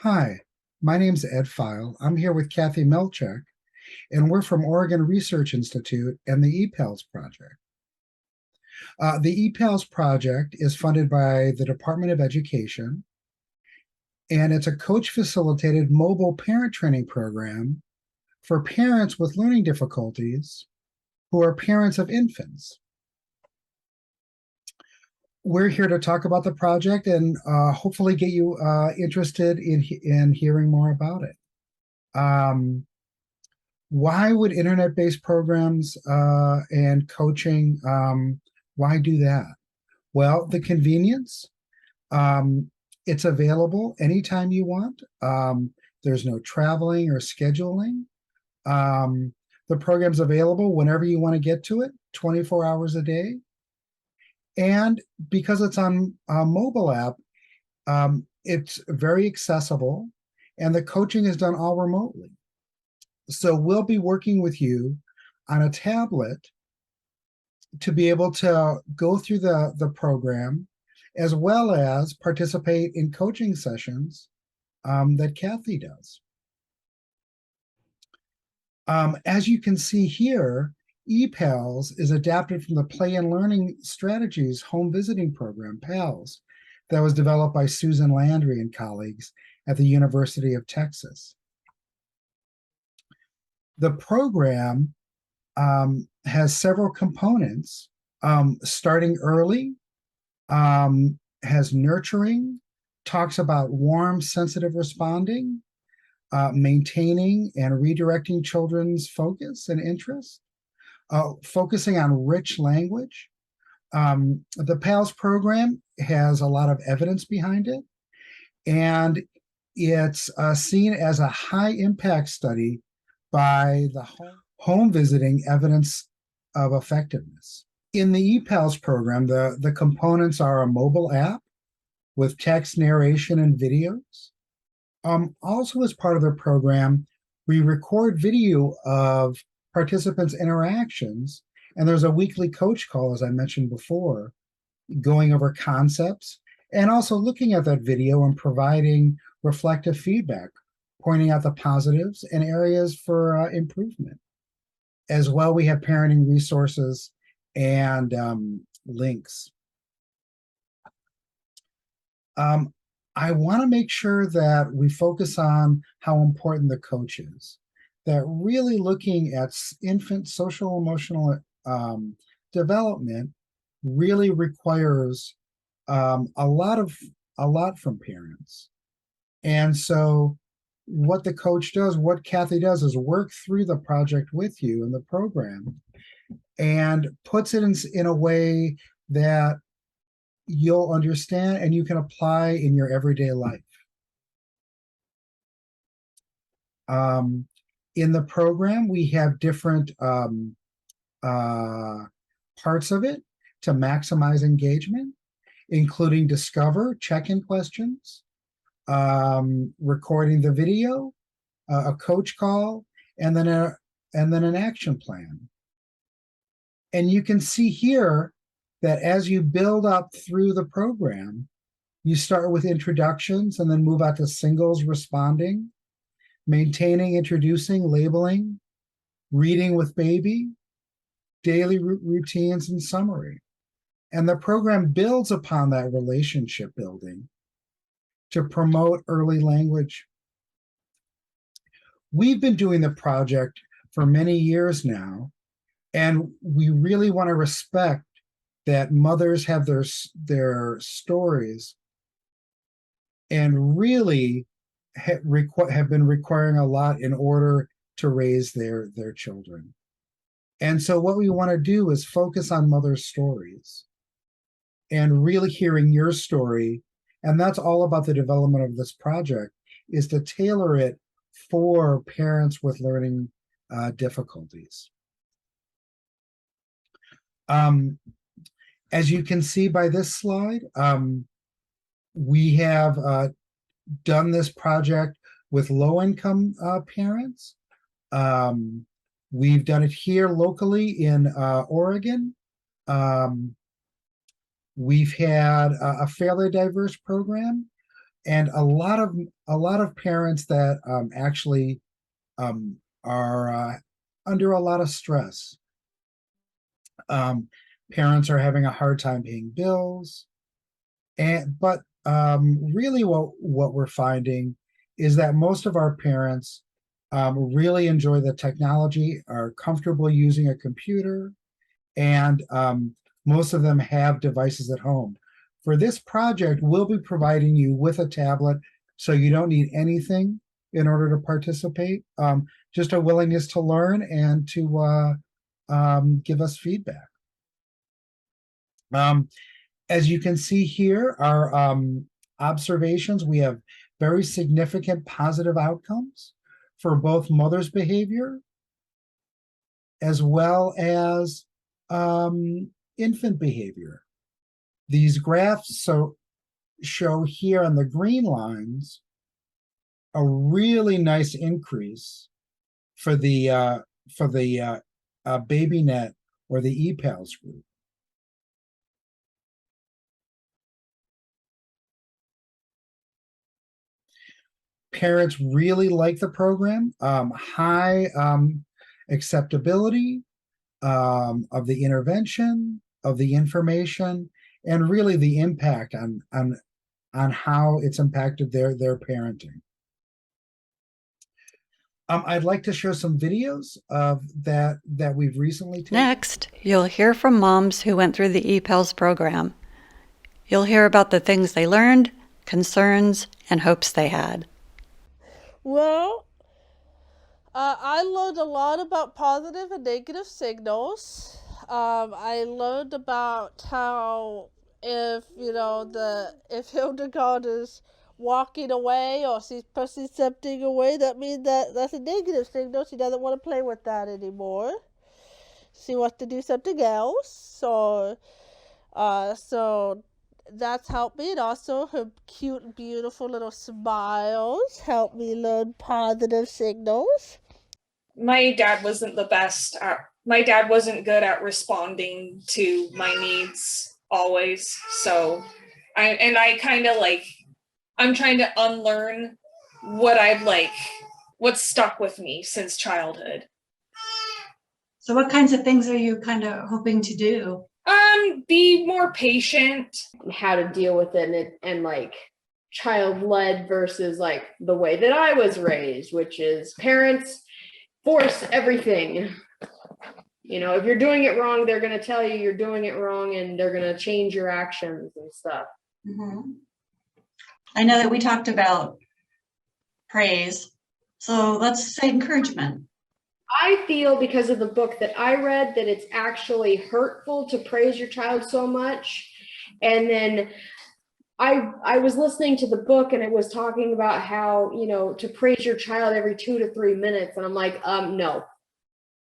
Hi, my name's Ed File. I'm here with Kathy Melchek, and we're from Oregon Research Institute and the EPALS project. The EPALS project is funded by the Department of Education, and it's a coach-facilitated mobile parent training program for parents with learning difficulties who are parents of infants. We're here to talk about the project and hopefully get you interested in hearing more about it. Why would internet-based programs and coaching, why do that? Well, the convenience. It's available anytime you want. There's no traveling or scheduling. The program's available whenever you want to get to it, 24 hours a day. And because it's on a mobile app, it's very accessible, and the coaching is done all remotely. So we'll be working with you on a tablet to be able to go through the program, as well as participate in coaching sessions that Kathy does. As you can see here, ePALS is adapted from the Play and Learning Strategies home visiting program, PALS, that was developed by Susan Landry and colleagues at the University of Texas. The program has several components, starting early, has nurturing, talks about warm, sensitive responding, maintaining and redirecting children's focus and interest, focusing on rich language. The PALS program has a lot of evidence behind it, and it's seen as a high impact study by the home visiting evidence of effectiveness. In the ePALS program, the components are a mobile app with text, narration, and videos. Also, as part of the program, we record video of participants' interactions, and there's a weekly coach call, as I mentioned before, going over concepts and also looking at that video and providing reflective feedback, pointing out the positives and areas for improvement. As well, we have parenting resources and links. I want to make sure that we focus on how important the coach is, that really looking at infant social emotional development really requires a lot from parents. And so what the coach does, what Kathy does, is work through the project with you in the program and puts it in a way that you'll understand and you can apply in your everyday life. In the program, we have different parts of it to maximize engagement, including discover, check-in questions, recording the video, a coach call, and then an action plan. And you can see here that as you build up through the program, you start with introductions and then move out to singles responding, maintaining, introducing, labeling, reading with baby, daily routines, and summary. And the program builds upon that relationship building to promote early language. We've been doing the project for many years now, and we really want to respect that mothers have their stories and really have been requiring a lot in order to raise their children. And so what we want to do is focus on mothers' stories and really hearing your story. And that's all about the development of this project, is to tailor it for parents with learning difficulties. As you can see by this slide, we have done this project with low-income parents. We've done it here locally in Oregon. We've had a fairly diverse program. and a lot of parents that actually are under a lot of stress. Um, Parents are having a hard time paying bills, but really, what we're finding is that most of our parents really enjoy the technology, are comfortable using a computer, and most of them have devices at home. For this project, we'll be providing you with a tablet, so you don't need anything in order to participate. Just a willingness to learn and to give us feedback. Um, as you can see here, our observations, we have very significant positive outcomes for both mother's behavior as well as infant behavior. These graphs show here on the green lines a really nice increase for the BabyNet or the ePals group. Parents really like the program. High acceptability of the intervention, of the information, and really the impact on how it's impacted their parenting. I'd like to show some videos of that we've recently taken. Next, you'll hear from moms who went through the ePals program. You'll hear about the things they learned, concerns, and hopes they had. Well, I learned a lot about positive and negative signals. I learned about how if Hildegard is walking away or she's pressing something away, that means that's a negative signal. She doesn't want to play with that anymore. She wants to do something else. So that's helped me. And also her cute, beautiful little smiles helped me learn positive signals. My dad wasn't good at responding to my needs always. So I kind of I'm trying to unlearn what's stuck with me since childhood. So what kinds of things are you kind of hoping to do? Be more patient. How to deal with it and like child-led versus like the way that I was raised, which is parents force everything. If you're doing it wrong, they're going to tell you you're doing it wrong and they're going to change your actions and stuff. Mm-hmm. I know that we talked about praise. So let's say encouragement. I feel because of the book that I read that it's actually hurtful to praise your child so much. And then I was listening to the book and it was talking about how, to praise your child every 2 to 3 minutes. And I'm like, no,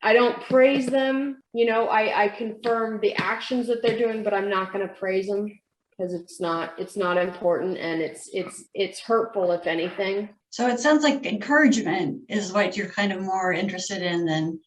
I don't praise them. I confirm the actions that they're doing, but I'm not going to praise them because it's not important. And it's hurtful, if anything. So it sounds like encouragement is what you're kind of more interested in than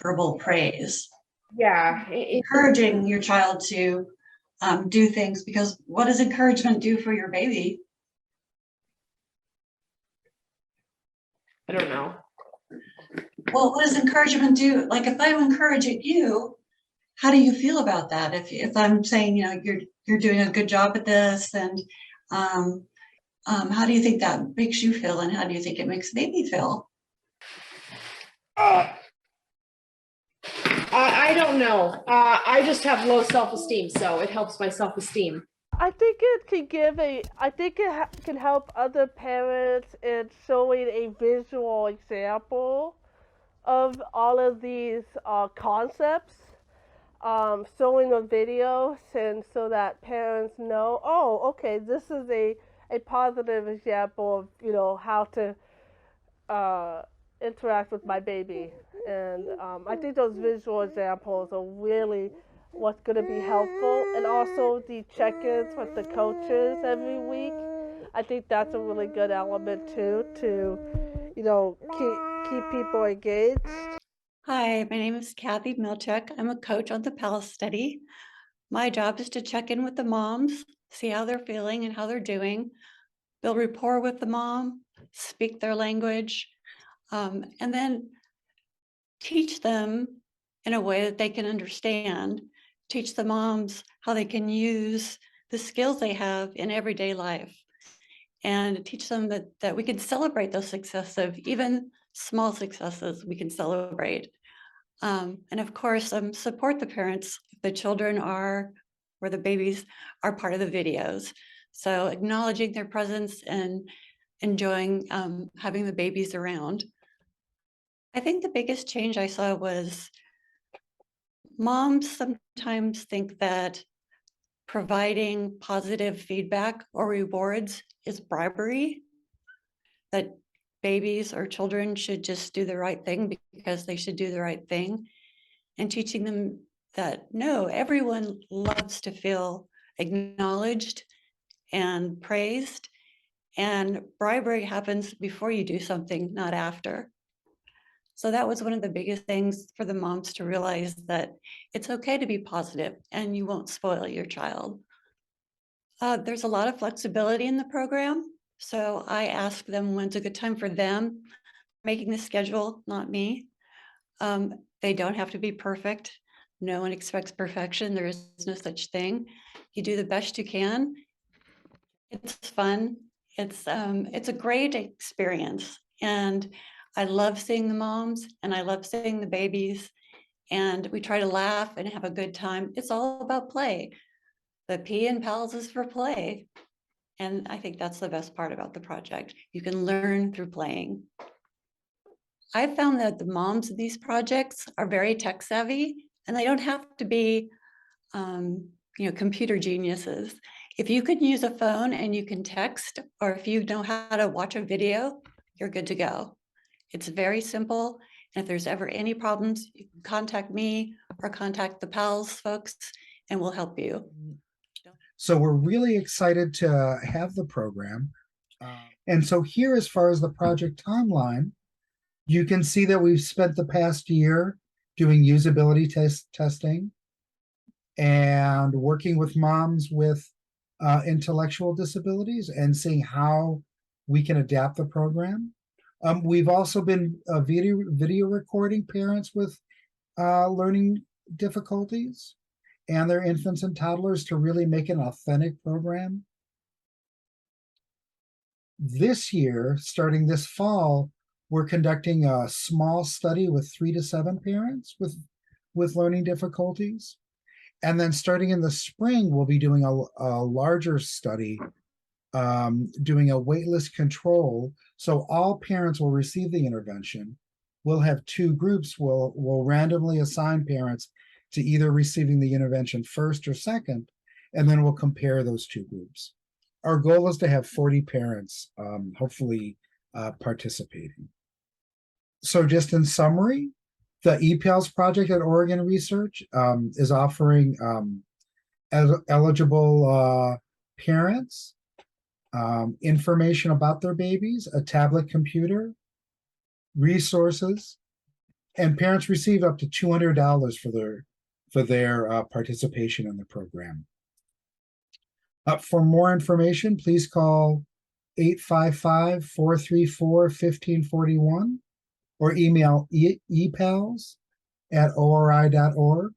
verbal praise. Yeah. Encouraging your child to do things, because what does encouragement do for your baby? I don't know. Well, what does encouragement do? Like if I'm encouraging you, how do you feel about that? If I'm saying, you're doing a good job at this, and how do you think that makes you feel, and how do you think it makes baby feel? I don't know. I just have low self-esteem, so it helps my self-esteem. I think it can help other parents in showing a visual example of all of these concepts, showing a video, and so that parents know, oh, okay, this is a positive example of how to interact with my baby. And I think those visual examples are really what's going to be helpful. And also the check-ins with the coaches every week. I think that's a really good element too, to keep people engaged. Hi, my name is Kathy Milchek. I'm a coach on the PALS study. My job is to check in with the moms, see how they're feeling and how they're doing. build rapport with the mom, speak their language, and then teach them in a way that they can understand, teach the moms how they can use the skills they have in everyday life, and teach them that we can celebrate those successes, even small successes we can celebrate. And of course, support the parents if the children are, or the babies are part of the videos. So acknowledging their presence and enjoying having the babies around. I think the biggest change I saw was moms sometimes think that providing positive feedback or rewards is bribery, that babies or children should just do the right thing because they should do the right thing, and teaching them that no, everyone loves to feel acknowledged and praised, and bribery happens before you do something, not after. So that was one of the biggest things for the moms to realize, that it's okay to be positive and you won't spoil your child. There's a lot of flexibility in the program. So I ask them when's a good time for them, making the schedule, not me. They don't have to be perfect. No one expects perfection. There is no such thing. You do the best you can. It's fun. It's a great experience. And I love seeing the moms and I love seeing the babies, and we try to laugh and have a good time. It's all about play. The P in PALS is for play. And I think that's the best part about the project. You can learn through playing. I found that the moms of these projects are very tech savvy, and they don't have to be computer geniuses. If you can use a phone and you can text, or if you know how to watch a video, you're good to go. It's very simple. And if there's ever any problems, you can contact me or contact the PALS folks and we'll help you. So we're really excited to have the program. And so here, as far as the project timeline, you can see that we've spent the past year doing usability testing and working with moms with intellectual disabilities and seeing how we can adapt the program. We've also been video recording parents with learning difficulties and their infants and toddlers to really make an authentic program. This year, starting this fall, we're conducting a small study with 3 to 7 parents with learning difficulties. And then starting in the spring, we'll be doing a larger study, doing a waitlist control. So all parents will receive the intervention. We'll have 2 groups. We'll randomly assign parents to either receiving the intervention first or second, and then we'll compare those 2 groups. Our goal is to have 40 parents, hopefully participating. So just in summary, the EPALS project at Oregon Research is offering eligible parents information about their babies, a tablet computer, resources, and parents receive up to $200 for their participation in the program. For more information, please call 855-434-1541 or email epals@ori.org.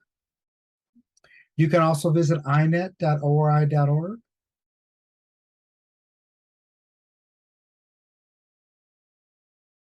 You can also visit inet.ori.org.